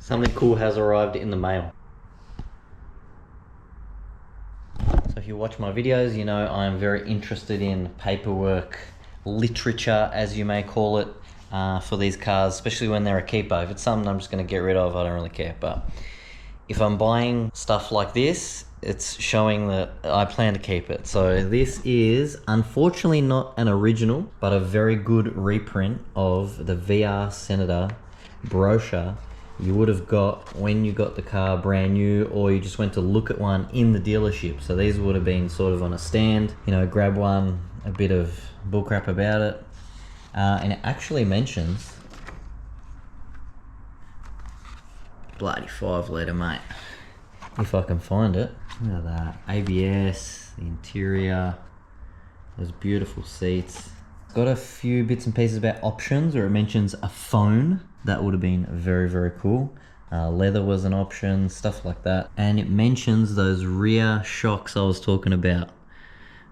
Something cool has arrived in the mail. So if you watch my videos, you know I am very interested in paperwork, literature as you may call it, for these cars, especially when they're a keeper. If it's something I'm just going to get rid of, I don't really care. But if I'm buying stuff like this, it's showing that I plan to keep it. So this is unfortunately not an original, but a very good reprint of the VR Senator brochure you would have got when you got the car brand new, or you just went to look at one in the dealership. So these would have been sort of on a stand, you know, grab one, a bit of bullcrap about it. And it actually mentions, bloody 5 litre, mate. If I can find it. Look at that. ABS, the interior, those beautiful seats. Got a few bits and pieces about options, where it mentions a phone. That would have been very, very cool. Leather was an option, stuff like that. And it mentions those rear shocks I was talking about.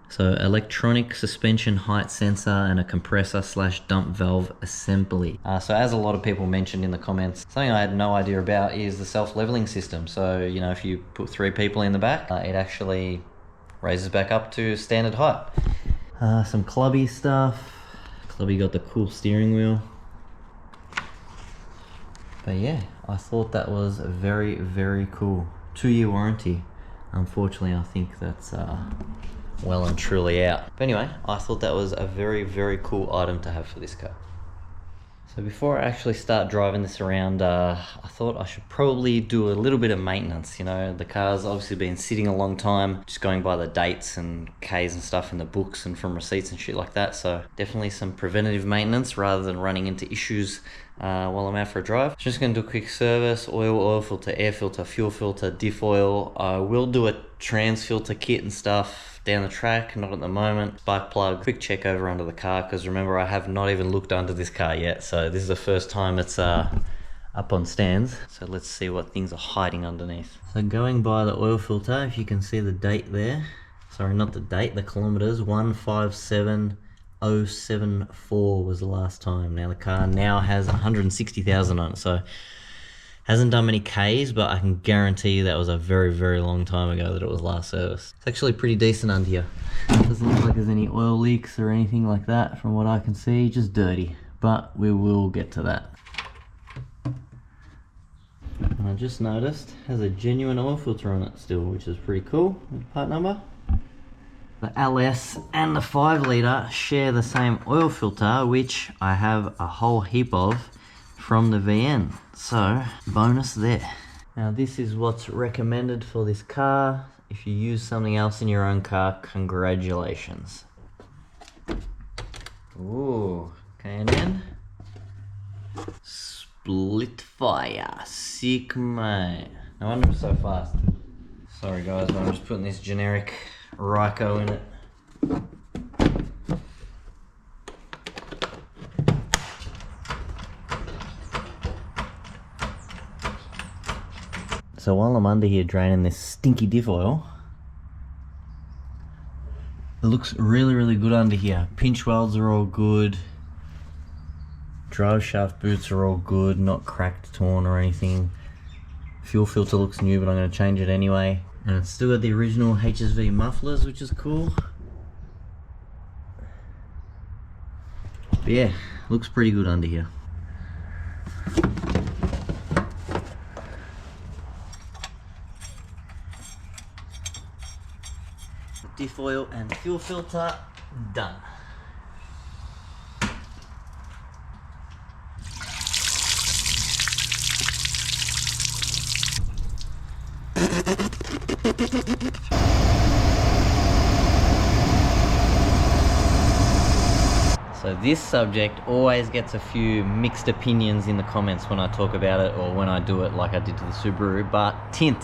So electronic suspension height sensor and a compressor / dump valve assembly. So as a lot of people mentioned in the comments, something I had no idea about is the self-leveling system. So, you know, if you put 3 people in the back, it actually raises back up to standard height. Some clubby stuff. Clubby got the cool steering wheel. But yeah, I thought that was very, very cool. 2-year warranty. Unfortunately, I think that's well and truly out. But anyway, I thought that was a very, very cool item to have for this car. So before I actually start driving this around, I thought I should probably do a little bit of maintenance. You know, the car's obviously been sitting a long time, just going by the dates and Ks and stuff in the books and from receipts and shit like that. So definitely some preventative maintenance rather than running into issues while I'm out for a drive. Just gonna do a quick service: oil filter, air filter, fuel filter, diff oil. I will do a trans filter kit and stuff down the track, not at the moment. Spark plug, quick check over under the car, because remember, I have not even looked under this car yet, so this is the first time it's up on stands. So let's see what things are hiding underneath. So going by the oil filter, if you can see the date there, sorry, not the date, the kilometers, 157,074 was the last time. Now the car now has 160,000 on it, so hasn't done many Ks, but I can guarantee you that was a very, very long time ago that it was last serviced. It's actually pretty decent under here. Doesn't look like there's any oil leaks or anything like that from what I can see, just dirty. But we will get to that. And I just noticed it has a genuine oil filter on it still, which is pretty cool. Part number. The LS and the 5 litre share the same oil filter, which I have a whole heap of from the VN, so bonus there. Now this is what's recommended for this car. If you use something else in your own car, congratulations. Ooh, okay, and then split fire, sick mate. No wonder it's so fast. Sorry guys, but I'm just putting this generic Ryko in it. So while I'm under here draining this stinky diff oil, it looks really, really good under here. Pinch welds are all good. Drive shaft boots are all good, not cracked, torn or anything. Fuel filter looks new, but I'm going to change it anyway. And it's still got the original HSV mufflers, which is cool. But yeah, looks pretty good under here. Diff oil and fuel filter done. So this subject always gets a few mixed opinions in the comments when I talk about it, or when I do it like I did to the Subaru, but tint.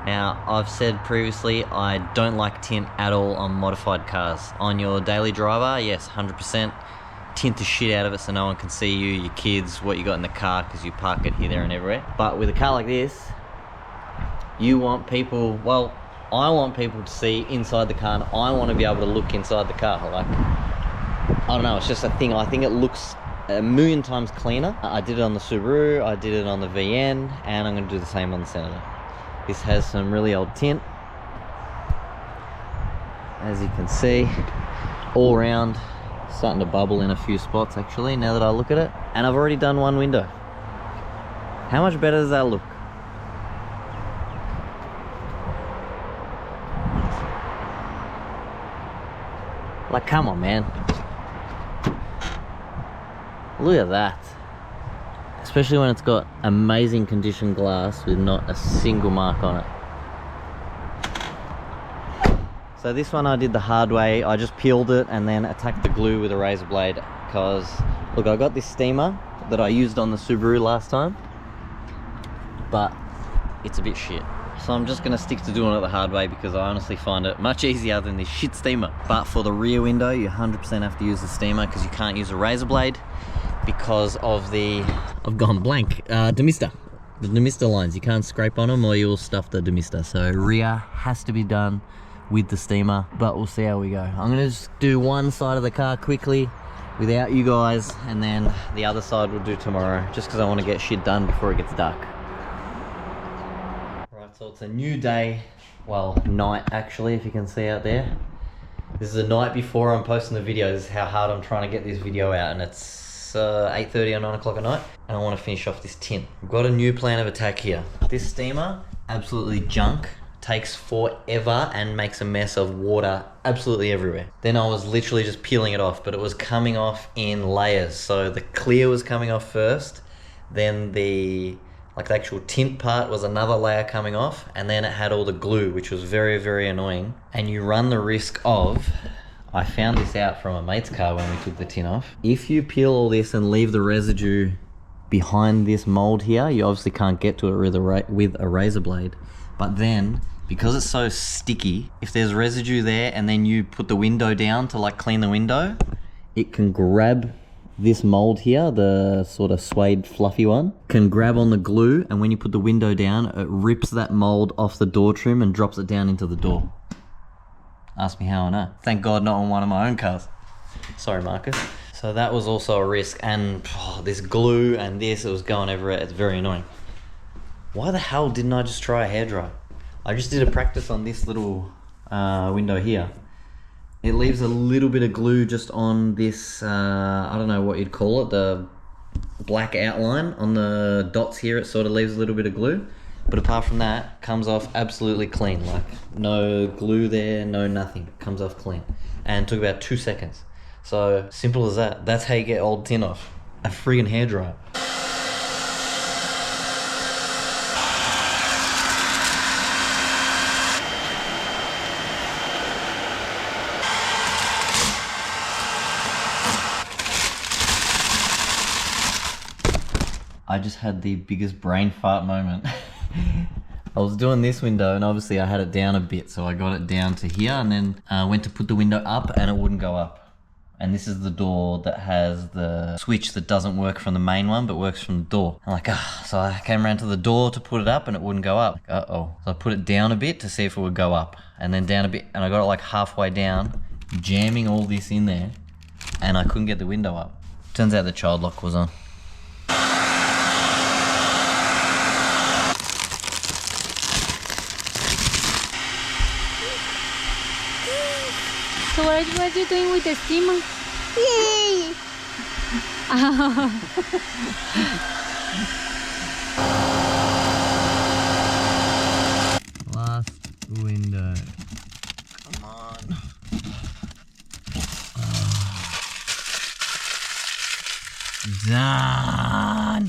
Now, I've said previously, I don't like tint at all on modified cars. On your daily driver, yes, 100%. Tint the shit out of it so no one can see you, your kids, what you got in the car, because you park it here, there and everywhere. But with a car like this, you want people, well, I want people to see inside the car, and I want to be able to look inside the car. Like, I don't know, it's just a thing. I think it looks a million times cleaner. I did it on the Subaru, I did it on the VN, and I'm going to do the same on the Senator. This has some really old tint, as you can see, all around, starting to bubble in a few spots actually, now that I look at it. And I've already done one window. How much better does that look? Like, come on, man. Look at that. Especially when it's got amazing condition glass with not a single mark on it. So this one I did the hard way. I just peeled it and then attacked the glue with a razor blade, because look, I got this steamer that I used on the Subaru last time, but it's a bit shit. So I'm just gonna stick to doing it the hard way, because I honestly find it much easier than this shit steamer. But for the rear window, you 100% have to use the steamer, because you can't use a razor blade because of the, I've gone blank, demister. The demister lines, you can't scrape on them or you'll stuff the demister. So rear has to be done with the steamer, but we'll see how we go. I'm gonna just do one side of the car quickly without you guys, and then the other side we'll do tomorrow, just because I want to get shit done before it gets dark. Right, so it's a new day, well, night actually, if you can see out there. This is the night before I'm posting the video. This is how hard I'm trying to get this video out, and it's 8:30 or 9 o'clock at night, and I want to finish off this tint. We've got a new plan of attack here. This steamer, absolutely junk, takes forever and makes a mess of water absolutely everywhere. Then I was literally just peeling it off, but it was coming off in layers. So the clear was coming off first, then the actual tint part was another layer coming off, and then it had all the glue, which was very, very annoying. And you run the risk of, I found this out from a mate's car when we took the tint off. If you peel all this and leave the residue behind this mold here, you obviously can't get to it with a razor blade. But then, because it's so sticky, if there's residue there and then you put the window down to like clean the window, it can grab this mold here, the sort of suede fluffy one, can grab on the glue, and when you put the window down, it rips that mold off the door trim and drops it down into the door. Ask me how I know. Thank God not on one of my own cars. Sorry, Marcus. So that was also a risk, and this glue and this, it was going everywhere. It's very annoying. Why the hell didn't I just try a hairdryer? I just did a practice on this little window here. It leaves a little bit of glue just on this, I don't know what you'd call it, the black outline on the dots here. It sort of leaves a little bit of glue. But apart from that, comes off absolutely clean. Like, no glue there, no nothing. Comes off clean. And it took about 2 seconds. So, simple as that. That's how you get old tin off. A friggin' hairdryer. I just had the biggest brain fart moment. I was doing this window and obviously I had it down a bit, so I got it down to here, and then went to put the window up and it wouldn't go up. And this is the door that has the switch that doesn't work from the main one but works from the door. I'm like, so I came around to the door to put it up and it wouldn't go up. Like, uh-oh. So I put it down a bit to see if it would go up, and then down a bit, and I got it like halfway down, jamming all this in there, and I couldn't get the window up. Turns out the child lock was on. So what are you doing with the steamer? Yay! Last window. Come on. Done!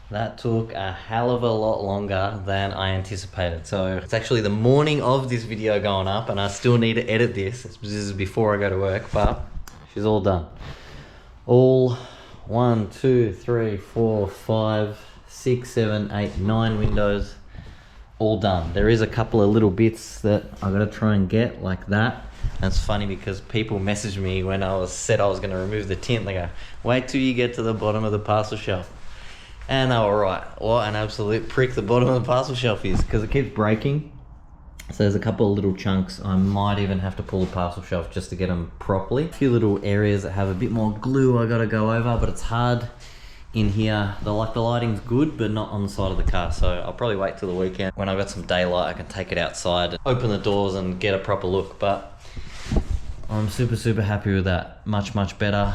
That took a hell of a lot longer than I anticipated. So it's actually the morning of this video going up, and I still need to edit this. This is before I go to work, but she's all done. All 1, 2, 3, 4, 5, 6, 7, 8, 9 windows all done. There is a couple of little bits that I gotta try and get like that. And it's funny because people messaged me when I said I was gonna remove the tint. They go, wait till you get to the bottom of the parcel shelf. And they were right. What an absolute prick the bottom of the parcel shelf is, because it keeps breaking. So there's a couple of little chunks. I might even have to pull the parcel shelf just to get them properly. A few little areas that have a bit more glue I gotta go over, but it's hard in here. The lighting's good, but not on the side of the car. So I'll probably wait till the weekend. When I've got some daylight, I can take it outside and open the doors and get a proper look. But I'm super happy with that. Much better.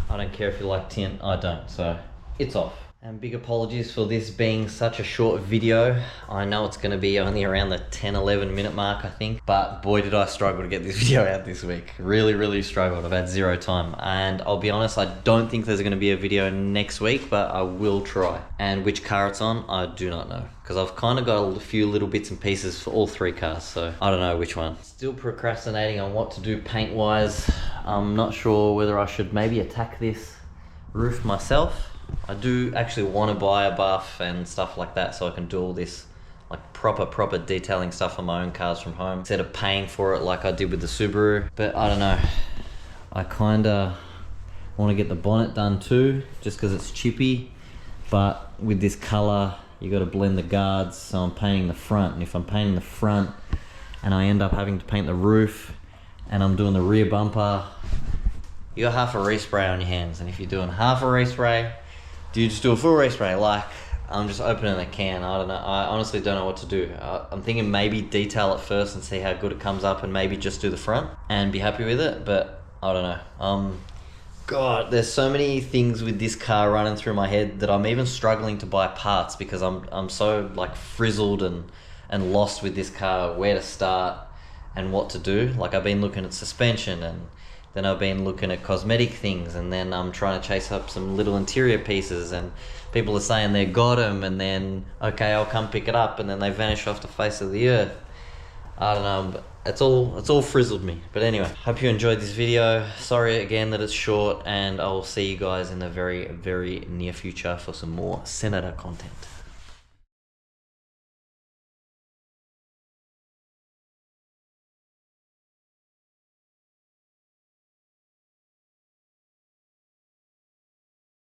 I don't care if you like tint, I don't, so it's off. And big apologies for this being such a short video. I know it's gonna be only around the 10-11 minute mark, I think, but boy did I struggle to get this video out this week. Really struggled. I've had zero time, and I'll be honest, I don't think there's gonna be a video next week, but I will try. And which car it's on, I do not know, because I've kind of got a few little bits and pieces for all three cars, so I don't know which one. Still procrastinating on what to do paint wise. I'm not sure whether I should maybe attack this roof myself. I do actually want to buy a buff and stuff like that, so I can do all this like proper detailing stuff on my own cars from home instead of paying for it like I did with the Subaru. But I don't know, I kinda want to get the bonnet done too, just because it's chippy, but with this color you got to blend the guards, so I'm painting the front, and if I'm painting the front and I end up having to paint the roof and I'm doing the rear bumper, you got half a respray on your hands. And if you're doing half a respray, do you just do a full respray? Like, I'm just opening a can. I don't know. I honestly don't know what to do. I'm thinking maybe detail it first and see how good it comes up, and maybe just do the front and be happy with it, but I don't know. God, there's so many things with this car running through my head that I'm even struggling to buy parts, because I'm so like frizzled and lost with this car, where to start and what to do. Like, I've been looking at suspension, and then I've been looking at cosmetic things, and then I'm trying to chase up some little interior pieces, and people are saying they got them, and then, okay, I'll come pick it up, and then they vanish off the face of the earth. I don't know, but it's all frizzled me. But anyway, hope you enjoyed this video. Sorry again that it's short, and I'll see you guys in the very near future for some more Senator content.